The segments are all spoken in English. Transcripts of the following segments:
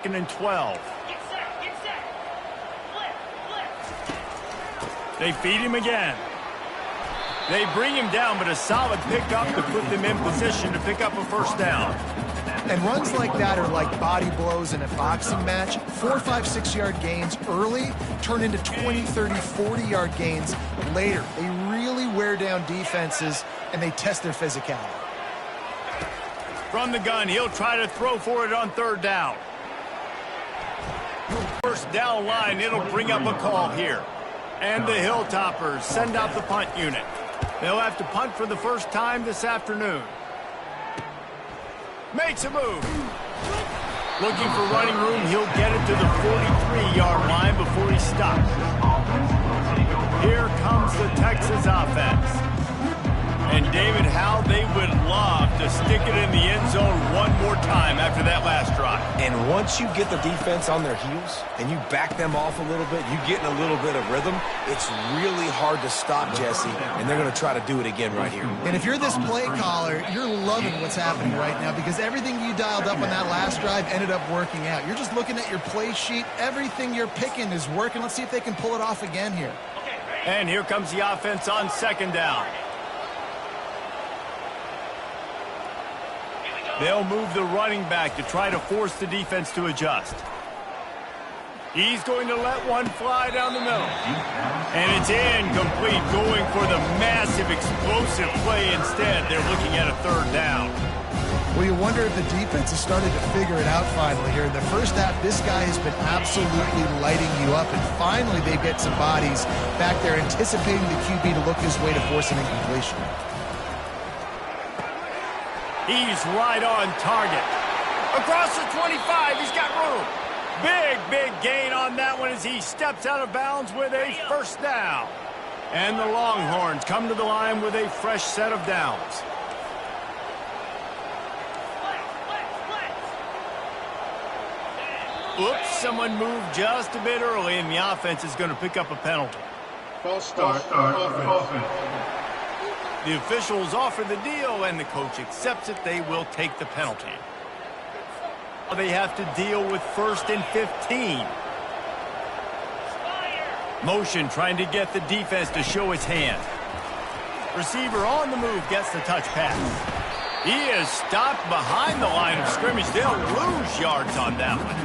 2nd and 12. They feed him again. They bring him down, but a solid pickup to put them in position to pick up a first down. And runs like that are like body blows in a boxing match. 4, 5, 6-yard gains early turn into 20, 30, 40-yard gains later. They really wear down defenses, and they test their physicality. From the gun, he'll try to throw for it on 3rd down. First down line, it'll bring up a call here. And the Hilltoppers send out the punt unit. They'll have to punt for the first time this afternoon. Makes a move. Looking for running room, he'll get it to the 43-yard line before he stops. Here comes the Texas offense. And David, how they would love to stick it in the end zone one more time after that last drive. And once you get the defense on their heels and you back them off a little bit, you get in a little bit of rhythm, it's really hard to stop, Jesse, and they're going to try to do it again right here. And if you're this play caller, you're loving what's happening right now because everything you dialed up on that last drive ended up working out. You're just looking at your play sheet. Everything you're picking is working. Let's see if they can pull it off again here. And here comes the offense on 2nd down. They'll move the running back to try to force the defense to adjust. He's going to let one fly down the middle. And it's incomplete, going for the massive, explosive play instead. They're looking at a 3rd down. Well, you wonder if the defense has started to figure it out finally here. In the first half, this guy has been absolutely lighting you up, and finally they get some bodies back there anticipating the QB to look his way to force an incompletion. He's right on target. Across the 25, he's got room. Big gain on that one as he steps out of bounds with a first down. And the Longhorns come to the line with a fresh set of downs. Oops, someone moved just a bit early, and the offense is going to pick up a penalty. False start. Offense. The officials offer the deal, and the coach accepts it. They will take the penalty. They have to deal with 1st and 15. Motion trying to get the defense to show its hand. Receiver on the move gets the touch pass. He is stopped behind the line of scrimmage. They'll lose yards on that one.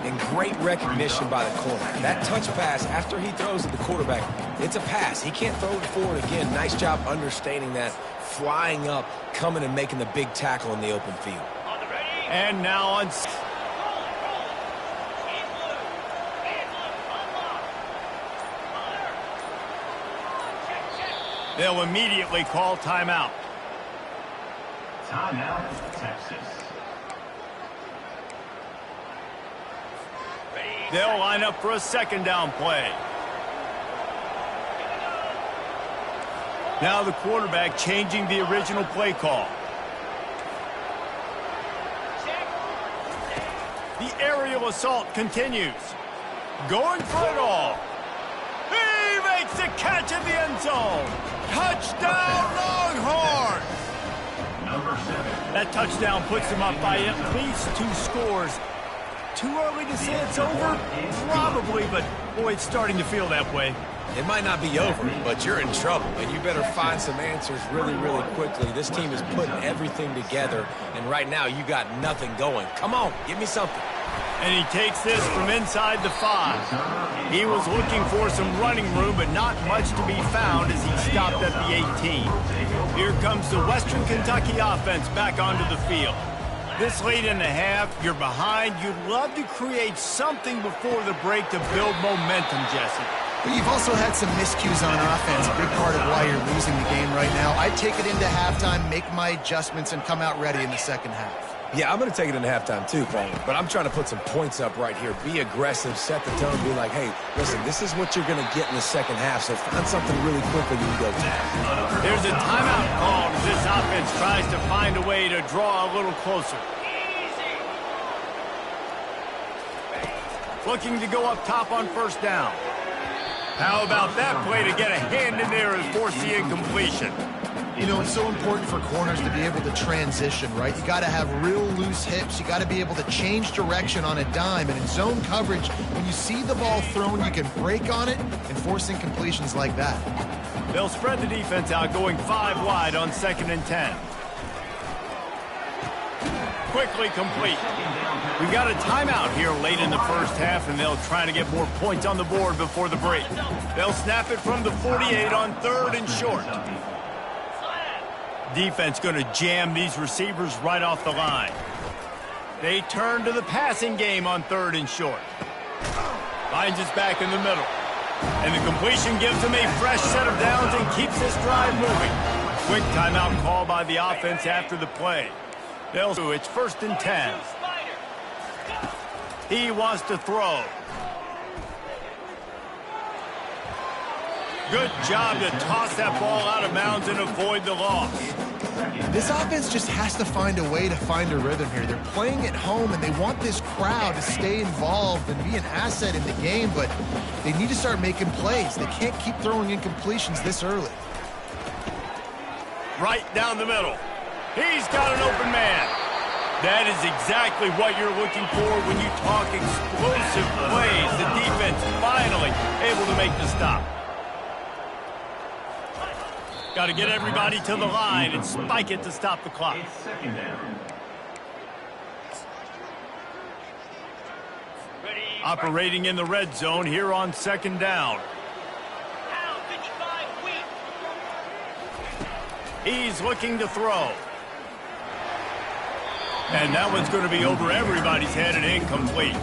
And great recognition by the corner. That touch pass, after he throws at the quarterback, it's a pass. He can't throw it forward again. Nice job understanding that, flying up, coming and making the big tackle in the open field. And now on... They'll immediately call timeout. Timeout, Texas. They'll line up for a 2nd down play. Now the quarterback changing the original play call. The aerial assault continues. Going for it all. He makes the catch in the end zone. Touchdown, Longhorns! Number 7. That touchdown puts them up by at least 2 scores. Too early to say it's over? Probably, but boy, it's starting to feel that way. It might not be over, but you're in trouble, and you better find some answers really quickly. This team is putting everything together, and right now you got nothing going. Come on, give me something. And he takes this from inside the 5. He was looking for some running room, but not much to be found as he stopped at the 18. Here comes the Western Kentucky offense back onto the field. This late in the half, you're behind. You'd love to create something before the break to build momentum, Jesse. But you've also had some miscues on offense, a big part of why you're losing the game right now. I take it into halftime, make my adjustments, and come out ready in the 2nd half. Yeah, I'm going to take it into halftime too, Paul. But I'm trying to put some points up right here. Be aggressive, set the tone, be like, hey, listen, this is what you're going to get in the 2nd half, so find something really quickly you can go to. There's a timeout called as this offense tries to find a way to draw a little closer. Looking to go up top on 1st down. How about that play to get a hand in there and force the incompletion? You know, it's so important for corners to be able to transition, right? You got to have real loose hips. You got to be able to change direction on a dime. And in zone coverage, when you see the ball thrown, you can break on it and force incompletions like that. They'll spread the defense out, going 5 wide on 2nd and 10. Quickly complete. We've got a timeout here late in the first half, and they'll try to get more points on the board before the break. They'll snap it from the 48 on 3rd and short. Defense going to jam these receivers right off the line. They turn to the passing game on 3rd and short. Finds his back in the middle. And the completion gives him a fresh set of downs and keeps this drive moving. Quick timeout call by the offense after the play. They'll do it's 1st and 10. He wants to throw. Good job to toss that ball out of bounds and avoid the loss. This offense just has to find a way to find a rhythm here. They're playing at home, and they want this crowd to stay involved and be an asset in the game, but they need to start making plays. They can't keep throwing incompletions this early. Right down the middle. He's got an open man. That is exactly what you're looking for when you talk explosive plays. The defense finally able to make the stop. Got to get everybody to the line and spike it to stop the clock. It's 2nd down. Operating in the red zone here on 2nd down. He's looking to throw. And that one's going to be over everybody's head and incomplete.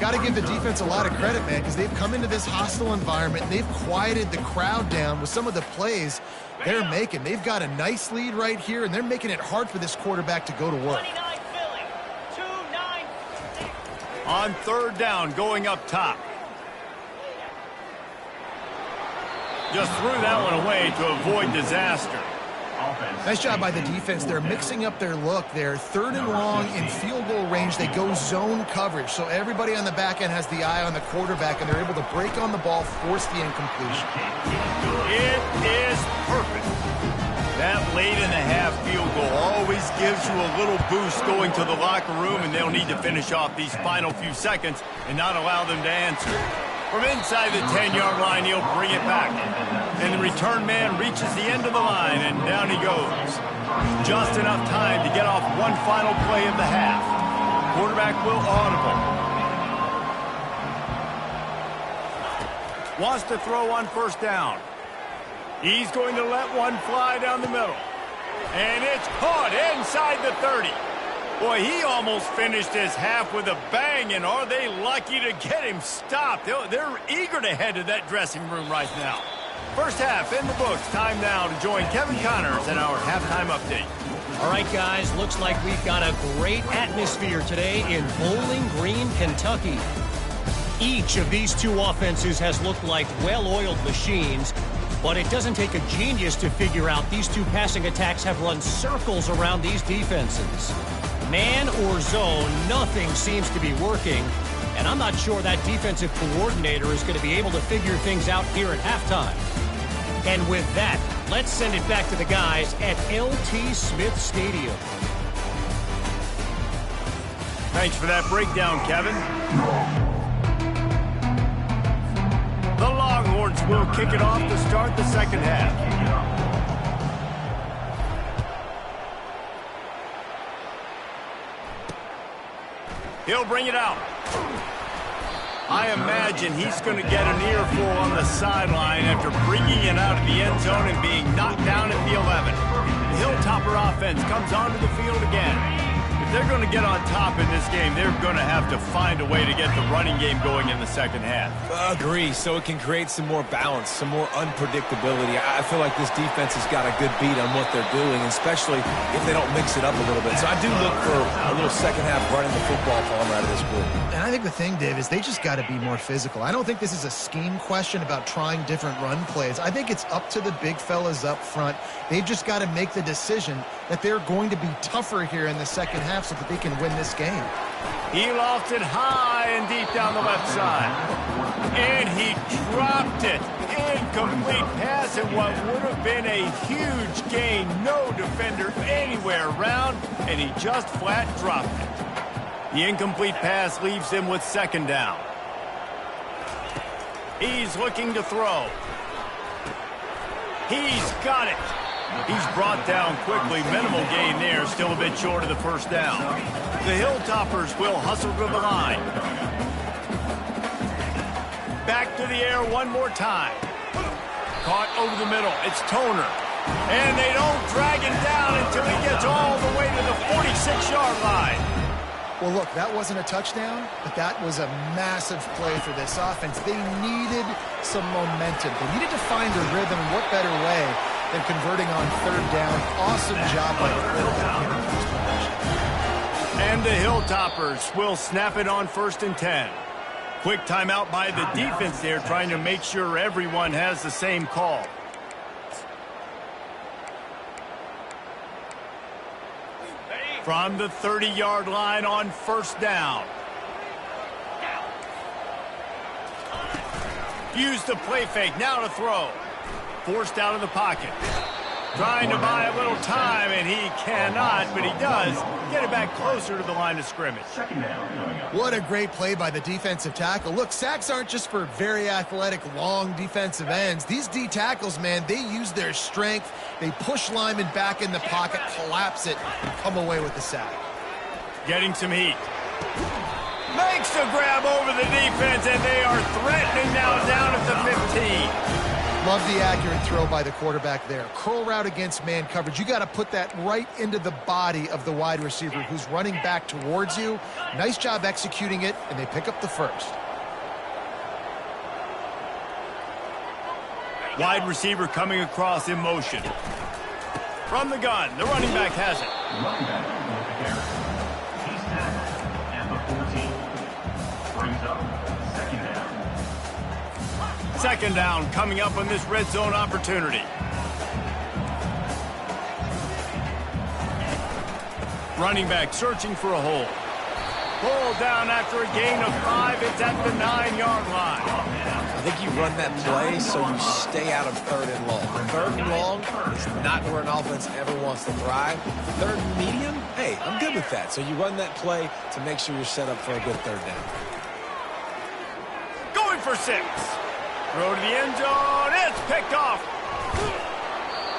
Got to give the defense a lot of credit, man, because they've come into this hostile environment. They've quieted the crowd down with some of the plays they're making. They've got a nice lead right here, and they're making it hard for this quarterback to go to work. On 3rd down, going up top. Just threw that one away to avoid disaster. Nice job by the defense. They're mixing up their look there. 3rd and long in field goal range. They go zone coverage. So everybody on the back end has the eye on the quarterback, and they're able to break on the ball, force the incompletion. It is perfect. That late in the half field goal always gives you a little boost going to the locker room, and they'll need to finish off these final few seconds and not allow them to answer. From inside the 10-yard line, he'll bring it back. And the return man reaches the end of the line, and down he goes. Just enough time to get off one final play of the half. Quarterback will audible. Wants to throw on 1st down. He's going to let one fly down the middle. And it's caught inside the 30. Boy, he almost finished his half with a bang, and are they lucky to get him stopped? They're eager to head to that dressing room right now. First half in the books. Time now to join Kevin Connors in our halftime update. All right, guys, looks like we've got a great atmosphere today in Bowling Green, Kentucky. Each of these two offenses has looked like well-oiled machines, but it doesn't take a genius to figure out these two passing attacks have run circles around these defenses. Man or zone, nothing seems to be working, and I'm not sure that defensive coordinator is going to be able to figure things out here at halftime. And with that, let's send it back to the guys at LT Smith Stadium. Thanks for that breakdown, Kevin. The Longhorns will kick it off to start the second half. He'll bring it out. I imagine he's going to get an earful on the sideline after bringing it out of the end zone and being knocked down at the 11. The Hilltopper offense comes onto the field again. If they're going to get on top in this game, they're going to have to find a way to get the running game going in the second half. Agree, so it can create some more balance, some more unpredictability. I feel like this defense has got a good beat on what they're doing, especially if they don't mix it up a little bit. So I do look for a little second half running the football from out of this group. And I think the thing, Dave, is they just got to be more physical. I don't think this is a scheme question about trying different run plays. I think it's up to the big fellas up front. They've just got to make the decision that they're going to be tougher here in the second half so that they can win this game. He lofted high and deep down the left side. And he dropped it. Incomplete pass and what would have been a huge gain. No defender anywhere around, and he just flat dropped it. The incomplete pass leaves him with second down. He's looking to throw. He's got it. He's brought down quickly. Minimal gain there. Still a bit short of the first down. The Hilltoppers will hustle to the line. Back to the air one more time. Caught over the middle. It's Toner. And they don't drag him down until he gets all the way to the 46-yard line. Well, look, that wasn't a touchdown, but that was a massive play for this offense. They needed some momentum. They needed to find a rhythm, and what better way than converting on third down. Awesome job by the quarterback. And the Hilltoppers will snap it on 1st and 10. Quick timeout by the defense there, trying to make sure everyone has the same call. From the 30-yard line on 1st down. Use the play fake, now to throw. Forced out of the pocket. Trying to buy a little time, and he cannot, but he does get it back closer to the line of scrimmage. What a great play by the defensive tackle. Look, sacks aren't just for very athletic, long defensive ends. These D tackles, man, they use their strength. They push linemen back in the pocket, collapse it, and come away with the sack. Getting some heat. Makes a grab over the defense, and they are threatening now down at the 15. Love the accurate throw by the quarterback there. Curl route against man coverage. You got to put that right into the body of the wide receiver who's running back towards you. Nice job executing it, and they pick up the first. Wide receiver coming across in motion. From the gun, the running back has it. Running back with the carry. He's tackled at the 14. Brings up second down. Second down coming up on this red zone opportunity. Running back searching for a hole. Pulled down after a gain of 5. It's at the 9-yard line. I think you run that play so you stay out of 3rd and long. 3rd and long is not where an offense ever wants to thrive. 3rd and medium, hey, I'm good with that. So you run that play to make sure you're set up for a good 3rd down. Going for 6. Throw to the end zone. It's picked off.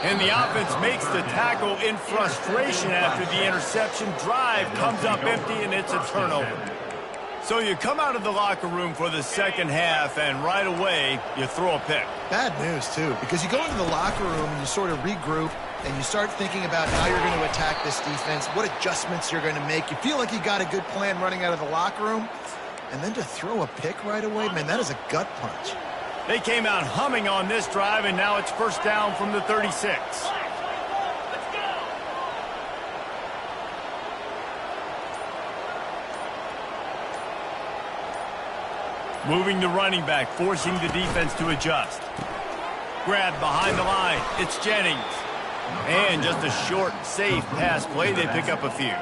And the offense makes the tackle in frustration after the interception. Drive comes up empty, and it's a turnover. So you come out of the locker room for the second half, and right away, you throw a pick. Bad news, too, because you go into the locker room and you sort of regroup, and you start thinking about how you're going to attack this defense, what adjustments you're going to make. You feel like you got a good plan running out of the locker room, and then to throw a pick right away, man, that is a gut punch. They came out humming on this drive, and now it's first down from the 36. Moving the running back, forcing the defense to adjust. Grab behind the line. It's Jennings. And just a short, safe pass play. They pick up a few.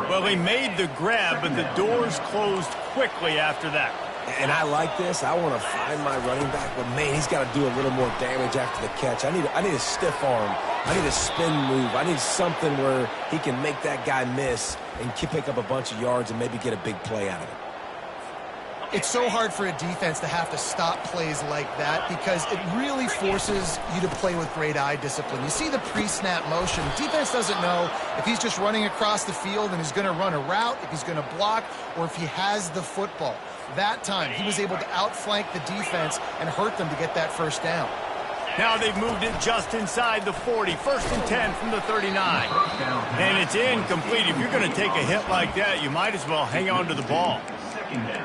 Well, they made the grab, but the doors closed quickly after that. And I like this. I want to find my running back, but man, he's got to do a little more damage after the catch. I need a stiff arm. I need a spin move. I need something where he can make that guy miss and pick up a bunch of yards and maybe get a big play out of it. It's so hard for a defense to have to stop plays like that because it really forces you to play with great eye discipline. You see the pre-snap motion. Defense doesn't know if he's just running across the field and he's going to run a route, if he's going to block, or if he has the football. That time, he was able to outflank the defense and hurt them to get that first down. Now they've moved it just inside the 40. 1st and 10 from the 39. And it's incomplete. If you're going to take a hit like that, you might as well hang on to the ball.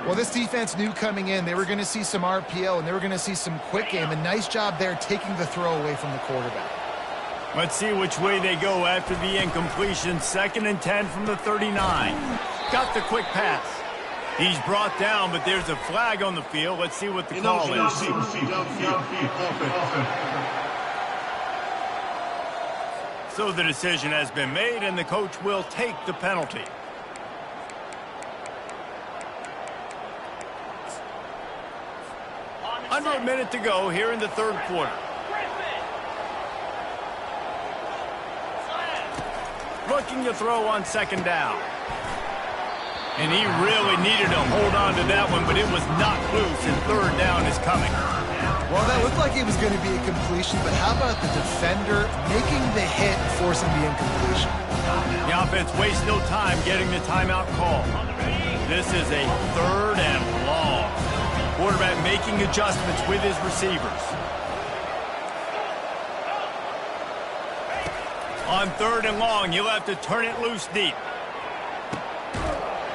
Well, this defense knew coming in they were going to see some RPO and they were going to see some quick game. A nice job there taking the throw away from the quarterback. Let's see which way they go after the incompletion. 2nd and 10 from the 39. Got the quick pass. He's brought down, but there's a flag on the field. Let's see what the call is. So the decision has been made, and the coach will take the penalty. Under a minute to go here in the third quarter. Looking to throw on second down. And he really needed to hold on to that one, but it was not loose, and third down is coming. Well, that looked like it was going to be a completion, but how about the defender making the hit and forcing the incompletion? The offense wastes no time getting the timeout call. This is a third and long. Quarterback making adjustments with his receivers. On third and long, he'll have to turn it loose deep.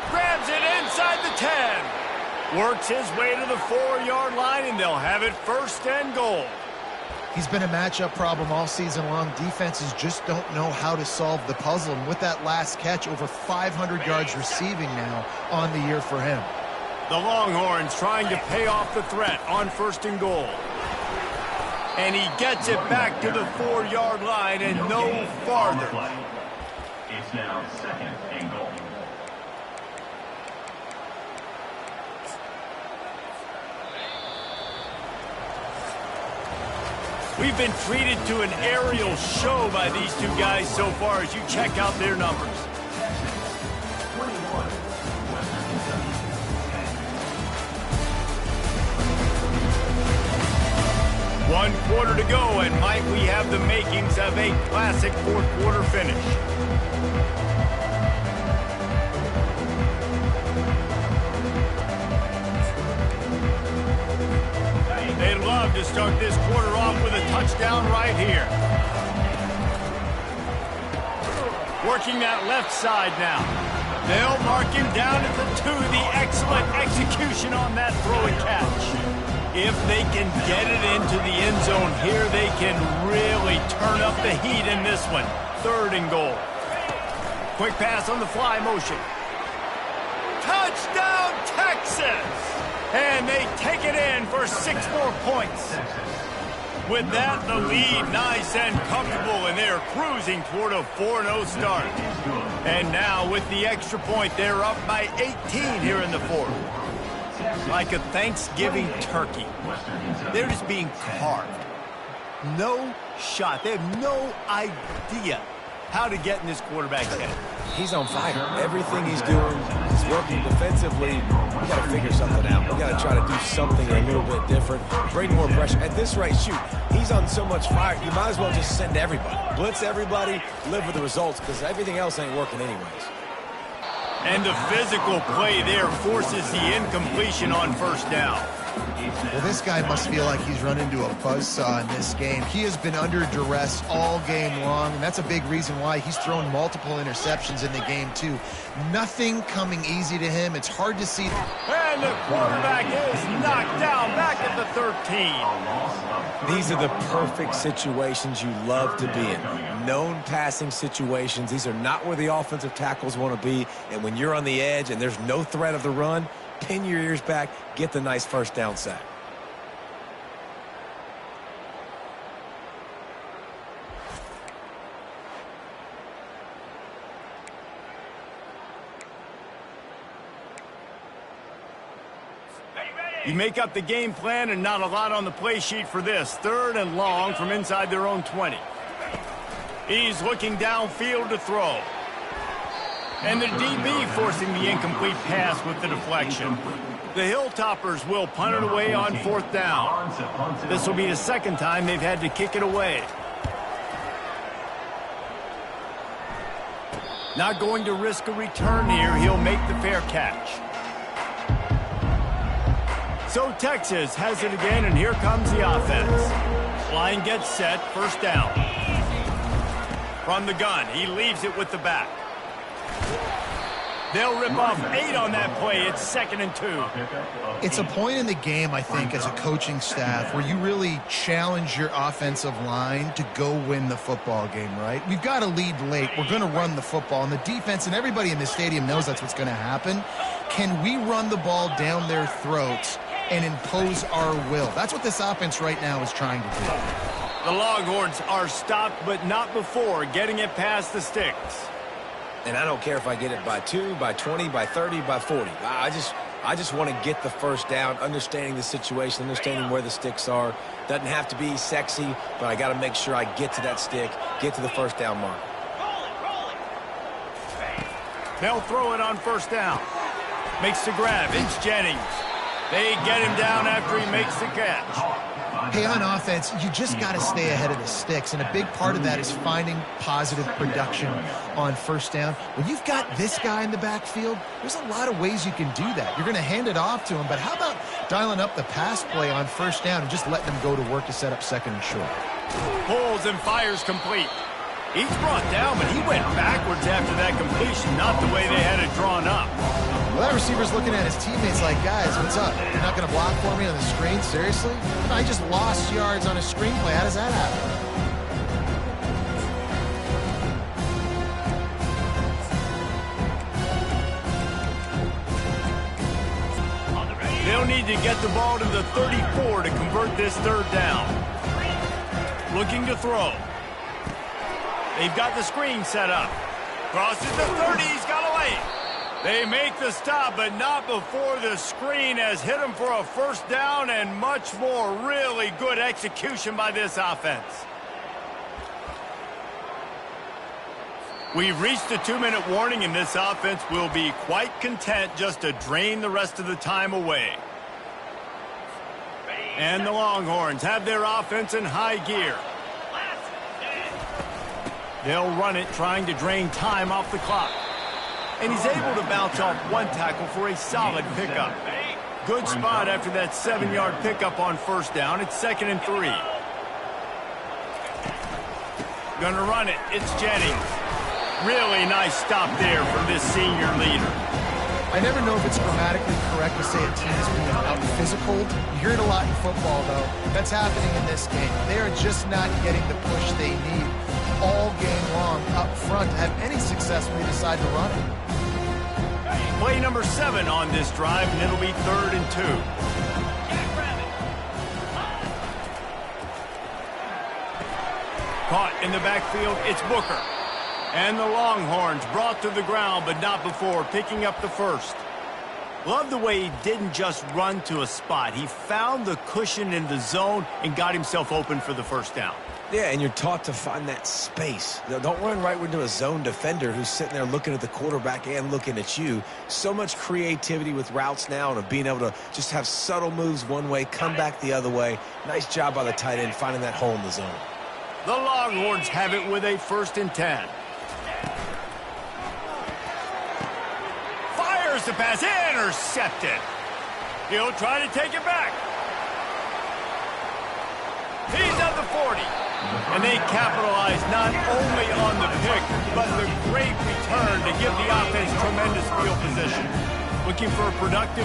Grabs it inside the 10. Works his way to the 4-yard line, and they'll have it first and goal. He's been a matchup problem all season long. Defenses just don't know how to solve the puzzle. And with that last catch, over 500 yards receiving now on the year for him. The Longhorns trying to pay off the threat on first and goal. And he gets it back to the 4-yard line and no farther. It's now second and goal. We've been treated to an aerial show by these two guys so far as you check out their numbers. 21, Western Kentucky. 1 quarter to go, and might we have the makings of a classic fourth quarter finish. They'd love to start this quarter off with a touchdown right here. Working that left side now. They'll mark him down at the 2. The excellent execution on that throw and catch. If they can get it into the end zone here, they can really turn up the heat in this one. Third and goal. Quick pass on the fly motion. Touchdown, Texas! And they take it in for 6 more points. With that, the lead nice and comfortable, and they're cruising toward a 4-0 start. And now, with the extra point, they're up by 18 here in the fourth. Like a Thanksgiving turkey. They're just being carved. No shot. They have no idea how to get in this quarterback's head. He's on fire. Everything he's doing is working defensively. We got to figure something out. We got to try to do something a little bit different. Bring more pressure. At this rate, shoot, he's on so much fire, you might as well just send everybody. Blitz everybody, live with the results, because everything else ain't working anyways. And the physical play there forces the incompletion on first down. Well, this guy must feel like he's run into a buzzsaw in this game. He has been under duress all game long, and that's a big reason why he's thrown multiple interceptions in the game, too. Nothing coming easy to him. It's hard to see. And the quarterback is knocked down back at the 13. These are the perfect situations you love to be in. Known passing situations. These are not where the offensive tackles want to be. And when you're on the edge and there's no threat of the run, pin your ears back, get the nice first down sack. You make up the game plan and not a lot on the play sheet for this. Third and long from inside their own 20. He's looking downfield to throw. And the DB forcing the incomplete pass with the deflection. The Hilltoppers will punt it away on fourth down. This will be the second time they've had to kick it away. Not going to risk a return here. He'll make the fair catch. So Texas has it again, and here comes the offense. Line gets set, first down. From the gun, he leaves it with the back. They'll rip off 8 on that play. It's 2nd and 2. It's a point in the game, I think, as a coaching staff where you really challenge your offensive line to go win the football game, right? We've got to lead late. We're going to run the football. And the defense and everybody in the stadium knows that's what's going to happen. Can we run the ball down their throats and impose our will? That's what this offense right now is trying to do. The Longhorns are stopped, but not before getting it past the sticks. And I don't care if I get it by 2, by 20, by 30, by 40. I I just want to get the first down, understanding the situation, understanding where the sticks are. Doesn't have to be sexy, but I got to make sure I get to that stick, get to the first down mark. They'll throw it on first down. Makes the grab. It's Jennings. They get him down after he makes the catch. Hey, on offense, you just got to stay ahead of the sticks, and a big part of that is finding positive production on first down. When you've got this guy in the backfield, there's a lot of ways you can do that. You're going to hand it off to him, but how about dialing up the pass play on first down and just letting them go to work to set up second and short? Pulls and fires complete. He's brought down, but he went backwards after that completion, not the way they had it drawn up. Well, that receiver's looking at his teammates like, guys, what's up? You're not going to block for me on the screen? Seriously? No, I just lost yards on a screenplay. How does that happen? They'll need to get the ball to the 34 to convert this third down. Looking to throw. They've got the screen set up. Crosses the 30. He's got away. They make the stop, but not before the screen has hit him for a first down and much more. Really good execution by this offense. We've reached the 2-minute warning, and this offense will be quite content just to drain the rest of the time away. And the Longhorns have their offense in high gear. They'll run it, trying to drain time off the clock. And he's able to bounce off one tackle for a solid pickup. Good spot after that 7-yard pickup on first down. It's 2nd and 3. Gonna run it. It's Jennings. Really nice stop there from this senior leader. I never know if it's grammatically correct to say a team is being out-physical. You hear it a lot in football, though. That's happening in this game. They are just not getting the push they need all game long up front to have any success when they decide to run it. Play number 7 on this drive, and it'll be 3rd and 2. Caught in the backfield, it's Booker. And the Longhorns brought to the ground, but not before picking up the first. Love the way he didn't just run to a spot. He found the cushion in the zone and got himself open for the first down. Yeah, and you're taught to find that space. Don't run right into a zone defender who's sitting there looking at the quarterback and looking at you. So much creativity with routes now and of being able to just have subtle moves one way, come back the other way. Nice job by the tight end finding that hole in the zone. The Longhorns have it with a 1st and 10. Fires the pass, intercepted. He'll try to take it back. He's at the 40. And they capitalize not only on the pick, but the great return to give the offense tremendous field position. Looking for a productive